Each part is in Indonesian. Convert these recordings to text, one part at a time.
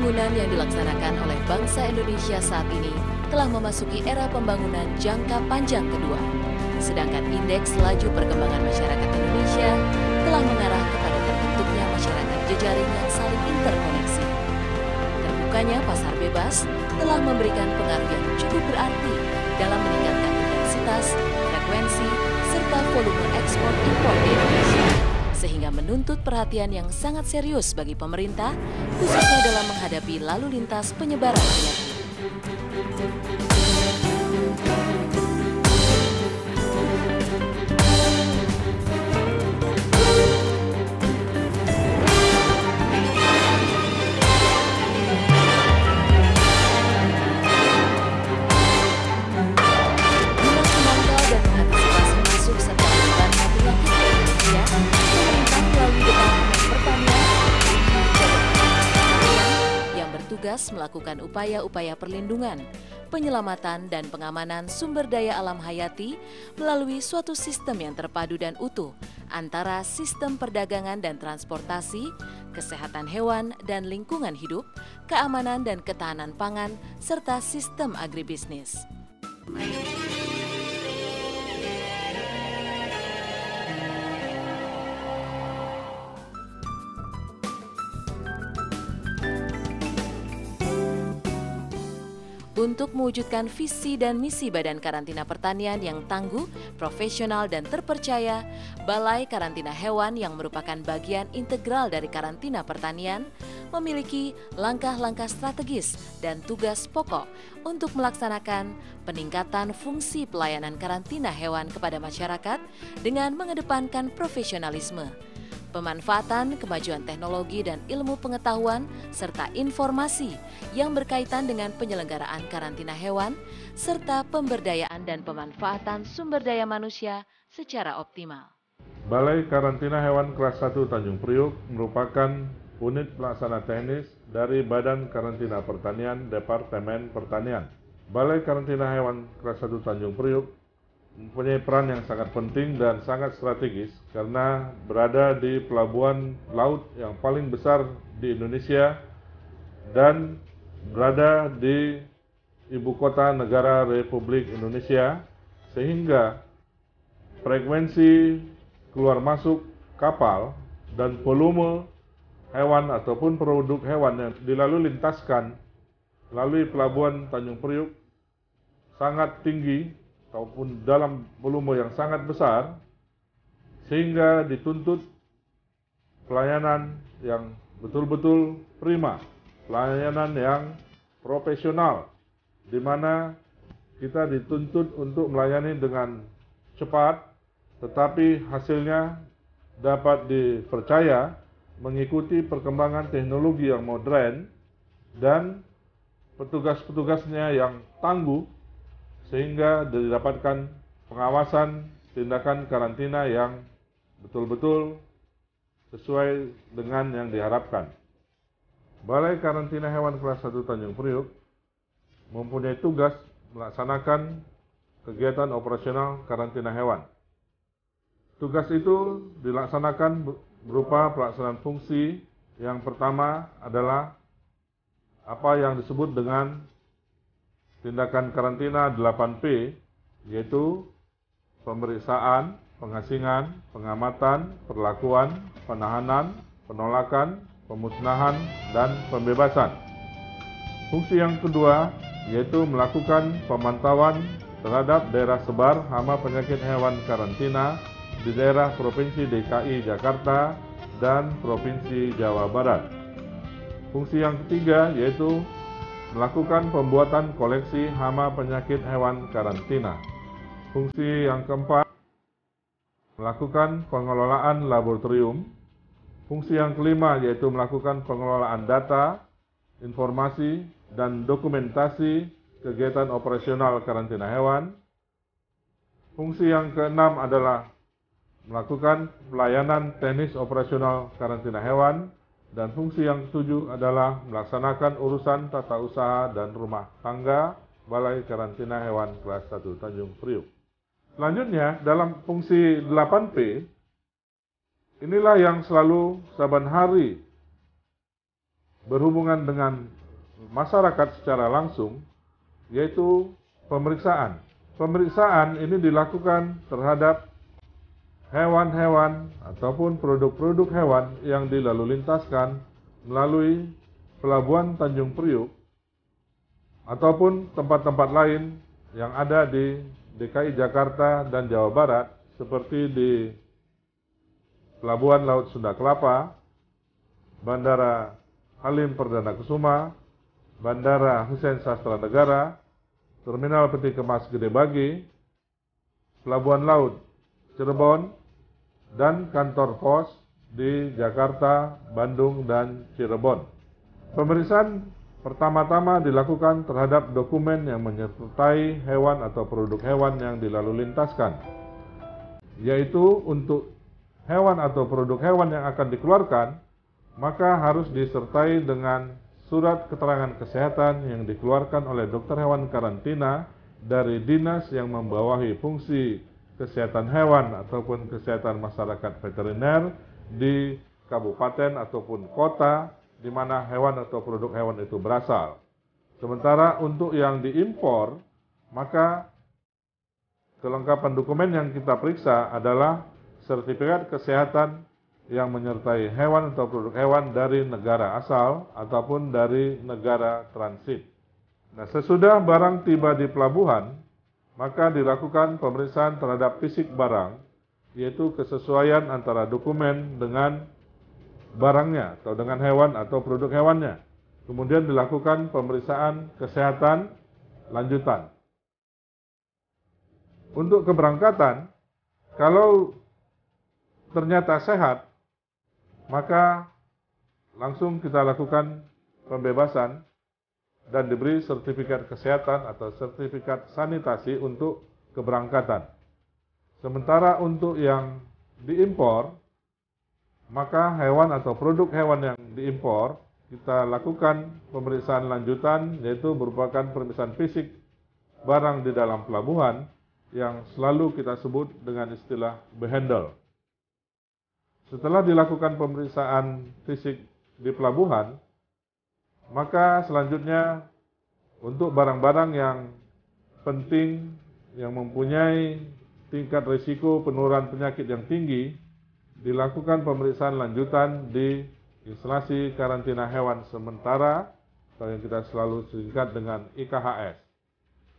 Pembangunan yang dilaksanakan oleh bangsa Indonesia saat ini telah memasuki era pembangunan jangka panjang kedua. Sedangkan indeks laju perkembangan masyarakat Indonesia telah mengarah kepada terbentuknya masyarakat jejaring yang saling interkoneksi. Terbukanya pasar bebas telah memberikan pengaruh yang cukup berarti dalam meningkatkan intensitas, frekuensi, serta volume ekspor impor di Indonesia, sehingga menuntut perhatian yang sangat serius bagi pemerintah, khususnya dalam menghadapi lalu lintas penyebaran penyakit. Melakukan upaya-upaya perlindungan, penyelamatan, dan pengamanan sumber daya alam hayati melalui suatu sistem yang terpadu dan utuh antara sistem perdagangan dan transportasi, kesehatan hewan dan lingkungan hidup, keamanan dan ketahanan pangan, serta sistem agribisnis. Untuk mewujudkan visi dan misi Badan Karantina Pertanian yang tangguh, profesional, dan terpercaya, Balai Karantina Hewan yang merupakan bagian integral dari karantina pertanian memiliki langkah-langkah strategis dan tugas pokok untuk melaksanakan peningkatan fungsi pelayanan karantina hewan kepada masyarakat dengan mengedepankan profesionalisme, pemanfaatan kemajuan teknologi dan ilmu pengetahuan serta informasi yang berkaitan dengan penyelenggaraan karantina hewan, serta pemberdayaan dan pemanfaatan sumber daya manusia secara optimal. Balai Karantina Hewan Kelas 1 Tanjung Priuk merupakan unit pelaksana teknis dari Badan Karantina Pertanian Departemen Pertanian. Balai Karantina Hewan Kelas 1 Tanjung Priuk mempunyai peran yang sangat penting dan sangat strategis karena berada di pelabuhan laut yang paling besar di Indonesia dan berada di ibu kota negara Republik Indonesia, sehingga frekuensi keluar masuk kapal dan volume hewan ataupun produk hewan yang dilalu lintaskan melalui pelabuhan Tanjung Priuk sangat tinggi ataupun dalam volume yang sangat besar, sehingga dituntut pelayanan yang betul-betul prima, pelayanan yang profesional, di mana kita dituntut untuk melayani dengan cepat, tetapi hasilnya dapat dipercaya mengikuti perkembangan teknologi yang modern dan petugas-petugasnya yang tangguh, sehingga didapatkan pengawasan tindakan karantina yang betul-betul sesuai dengan yang diharapkan. Balai Karantina Hewan Kelas 1 Tanjung Priuk mempunyai tugas melaksanakan kegiatan operasional karantina hewan. Tugas itu dilaksanakan berupa pelaksanaan fungsi. Yang pertama adalah apa yang disebut dengan tindakan karantina 8P, yaitu pemeriksaan, pengasingan, pengamatan, perlakuan, penahanan, penolakan, pemusnahan, dan pembebasan. Fungsi yang kedua yaitu melakukan pemantauan terhadap daerah sebar hama penyakit hewan karantina di daerah Provinsi DKI Jakarta dan Provinsi Jawa Barat. Fungsi yang ketiga yaitu melakukan pembuatan koleksi hama penyakit hewan karantina. Fungsi yang keempat, melakukan pengelolaan laboratorium. Fungsi yang kelima yaitu melakukan pengelolaan data, informasi, dan dokumentasi kegiatan operasional karantina hewan. Fungsi yang keenam adalah melakukan pelayanan teknis operasional karantina hewan. Dan fungsi yang ketujuh adalah melaksanakan urusan tata usaha dan rumah tangga Balai Karantina Hewan Kelas 1 Tanjung Priuk. Selanjutnya, dalam fungsi 8P, inilah yang selalu saban hari berhubungan dengan masyarakat secara langsung, yaitu pemeriksaan. Pemeriksaan ini dilakukan terhadap hewan-hewan ataupun produk-produk hewan yang dilalu lintaskan melalui Pelabuhan Tanjung Priuk ataupun tempat-tempat lain yang ada di DKI Jakarta dan Jawa Barat, seperti di Pelabuhan Laut Sunda Kelapa, Bandara Halim Perdana Kusuma, Bandara Hussein Sastra Negara, Terminal Peti Kemas Gede Bage, Pelabuhan Laut Cirebon, dan kantor pos di Jakarta, Bandung, dan Cirebon. Pemeriksaan pertama-tama dilakukan terhadap dokumen yang menyertai hewan atau produk hewan yang dilalu lintaskan, yaitu untuk hewan atau produk hewan yang akan dikeluarkan, maka harus disertai dengan surat keterangan kesehatan yang dikeluarkan oleh dokter hewan karantina dari dinas yang membawahi fungsi kesehatan hewan ataupun kesehatan masyarakat veteriner di kabupaten ataupun kota di mana hewan atau produk hewan itu berasal. Sementara untuk yang diimpor, maka kelengkapan dokumen yang kita periksa adalah sertifikat kesehatan yang menyertai hewan atau produk hewan dari negara asal ataupun dari negara transit. Nah, sesudah barang tiba di pelabuhan, maka dilakukan pemeriksaan terhadap fisik barang, yaitu kesesuaian antara dokumen dengan barangnya atau dengan hewan atau produk hewannya. Kemudian dilakukan pemeriksaan kesehatan lanjutan. Untuk keberangkatan, kalau ternyata sehat, maka langsung kita lakukan pembebasan dan diberi sertifikat kesehatan atau sertifikat sanitasi untuk keberangkatan. Sementara untuk yang diimpor, maka hewan atau produk hewan yang diimpor, kita lakukan pemeriksaan lanjutan, yaitu merupakan pemeriksaan fisik barang di dalam pelabuhan yang selalu kita sebut dengan istilah behandle. Setelah dilakukan pemeriksaan fisik di pelabuhan, maka selanjutnya untuk barang-barang yang penting yang mempunyai tingkat risiko penularan penyakit yang tinggi, dilakukan pemeriksaan lanjutan di instalasi karantina hewan sementara atau yang kita selalu singkat dengan IKHS.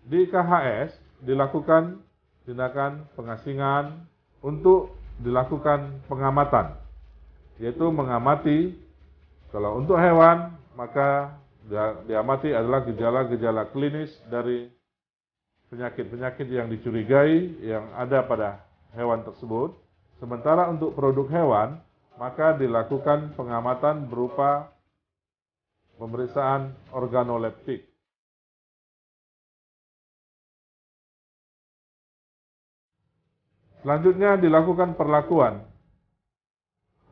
Di IKHS dilakukan tindakan pengasingan untuk dilakukan pengamatan, yaitu mengamati kalau untuk hewan maka diamati adalah gejala-gejala klinis dari penyakit-penyakit yang dicurigai yang ada pada hewan tersebut. Sementara untuk produk hewan, maka dilakukan pengamatan berupa pemeriksaan organoleptik. Selanjutnya dilakukan perlakuan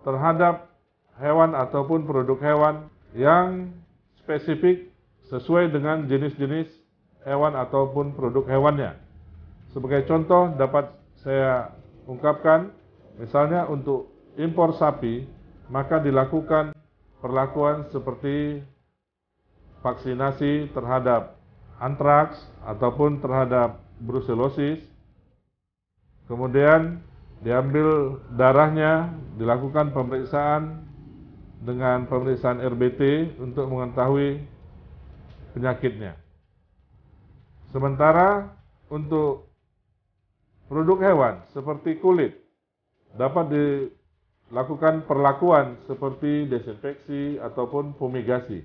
terhadap hewan ataupun produk hewan yang spesifik sesuai dengan jenis-jenis hewan ataupun produk hewannya. Sebagai contoh dapat saya ungkapkan, misalnya untuk impor sapi, maka dilakukan perlakuan seperti vaksinasi terhadap antraks ataupun terhadap brusellosis. Kemudian diambil darahnya, dilakukan pemeriksaan dengan pemeriksaan RBT untuk mengetahui penyakitnya. Sementara untuk produk hewan seperti kulit, dapat dilakukan perlakuan seperti desinfeksi ataupun fumigasi.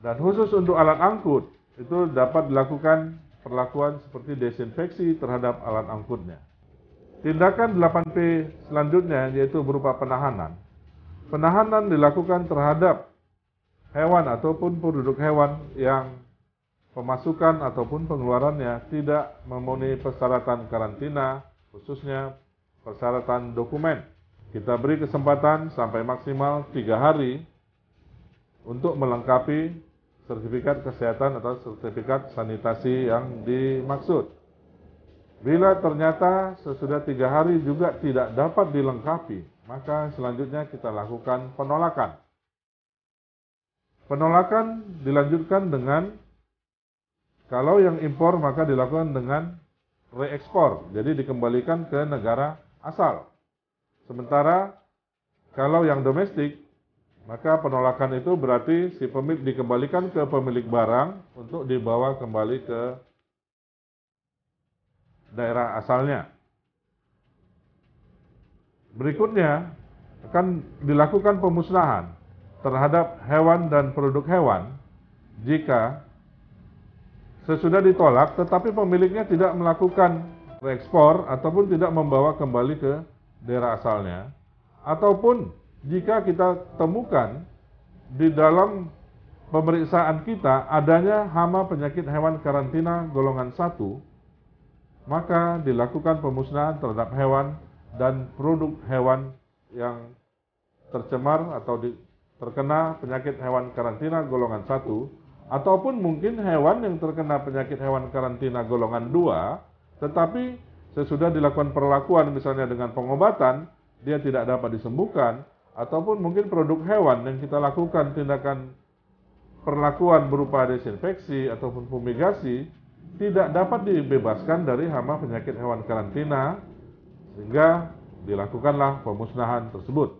Dan khusus untuk alat angkut, itu dapat dilakukan perlakuan seperti desinfeksi terhadap alat angkutnya. Tindakan 8P selanjutnya yaitu berupa penahanan. Penahanan dilakukan terhadap hewan ataupun produk hewan yang pemasukan ataupun pengeluarannya tidak memenuhi persyaratan karantina, khususnya persyaratan dokumen. Kita beri kesempatan sampai maksimal 3 hari untuk melengkapi sertifikat kesehatan atau sertifikat sanitasi yang dimaksud. Bila ternyata sesudah 3 hari juga tidak dapat dilengkapi, maka selanjutnya kita lakukan penolakan. Penolakan dilanjutkan dengan kalau yang impor maka dilakukan dengan reekspor, jadi dikembalikan ke negara asal. Sementara kalau yang domestik, maka penolakan itu berarti si pemilik dikembalikan ke pemilik barang untuk dibawa kembali ke daerah asalnya. Berikutnya akan dilakukan pemusnahan terhadap hewan dan produk hewan jika sesudah ditolak tetapi pemiliknya tidak melakukan reekspor ataupun tidak membawa kembali ke daerah asalnya, ataupun jika kita temukan di dalam pemeriksaan kita adanya hama penyakit hewan karantina golongan 1, maka dilakukan pemusnahan terhadap hewan dan produk hewan yang tercemar atau terkena penyakit hewan karantina golongan 1, ataupun mungkin hewan yang terkena penyakit hewan karantina golongan 2, tetapi sesudah dilakukan perlakuan misalnya dengan pengobatan, dia tidak dapat disembuhkan, ataupun mungkin produk hewan yang kita lakukan tindakan perlakuan berupa desinfeksi ataupun fumigasi, tidak dapat dibebaskan dari hama penyakit hewan karantina, sehingga dilakukanlah pemusnahan tersebut.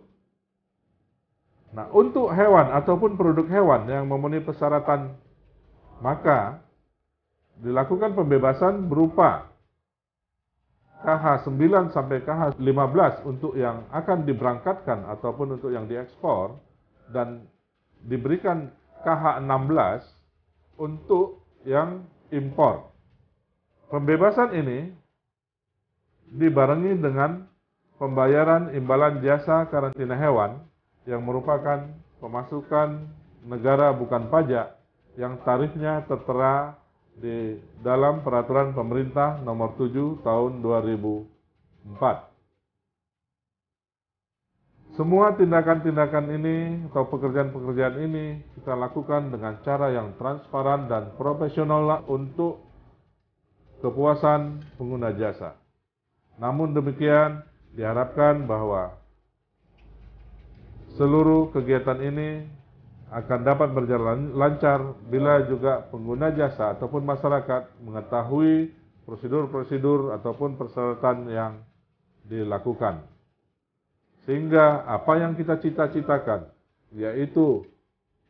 Nah, untuk hewan ataupun produk hewan yang memenuhi persyaratan, maka dilakukan pembebasan berupa KH9 sampai KH15 untuk yang akan diberangkatkan ataupun untuk yang diekspor, dan diberikan KH16 untuk yang impor. Pembebasan ini dibarengi dengan pembayaran imbalan jasa karantina hewan yang merupakan pemasukan negara bukan pajak yang tarifnya tertera di dalam peraturan pemerintah nomor 7 tahun 2004. Semua tindakan-tindakan ini atau pekerjaan-pekerjaan ini kita lakukan dengan cara yang transparan dan profesional untuk kepuasan pengguna jasa. Namun demikian, diharapkan bahwa seluruh kegiatan ini akan dapat berjalan lancar bila juga pengguna jasa ataupun masyarakat mengetahui prosedur-prosedur ataupun persyaratan yang dilakukan. Sehingga apa yang kita cita-citakan, yaitu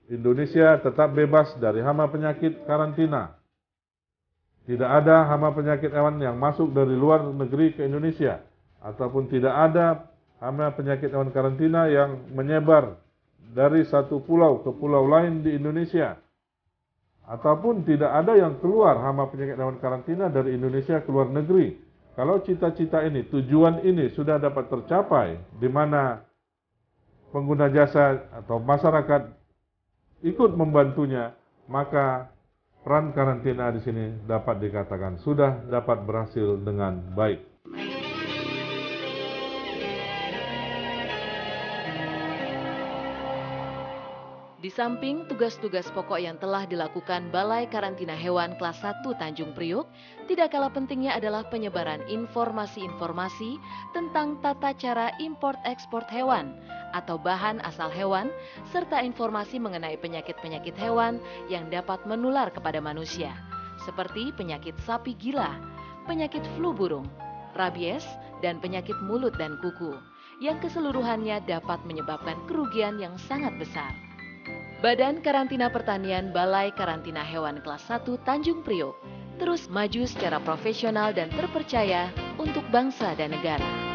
Indonesia tetap bebas dari hama penyakit karantina. Tidak ada hama penyakit hewan yang masuk dari luar negeri ke Indonesia, ataupun tidak ada hama penyakit hewan karantina yang menyebar dari satu pulau ke pulau lain di Indonesia, ataupun tidak ada yang keluar hama penyakit hewan karantina dari Indonesia ke luar negeri. Kalau cita-cita ini, tujuan ini sudah dapat tercapai, di mana pengguna jasa atau masyarakat ikut membantunya, maka peran karantina di sini dapat dikatakan sudah dapat berhasil dengan baik. Di samping tugas-tugas pokok yang telah dilakukan Balai Karantina Hewan Kelas 1 Tanjung Priuk, tidak kalah pentingnya adalah penyebaran informasi-informasi tentang tata cara import-ekspor hewan atau bahan asal hewan, serta informasi mengenai penyakit-penyakit hewan yang dapat menular kepada manusia, seperti penyakit sapi gila, penyakit flu burung, rabies, dan penyakit mulut dan kuku, yang keseluruhannya dapat menyebabkan kerugian yang sangat besar. Badan Karantina Pertanian Balai Karantina Hewan Kelas 1 Tanjung Priok terus maju secara profesional dan terpercaya untuk bangsa dan negara.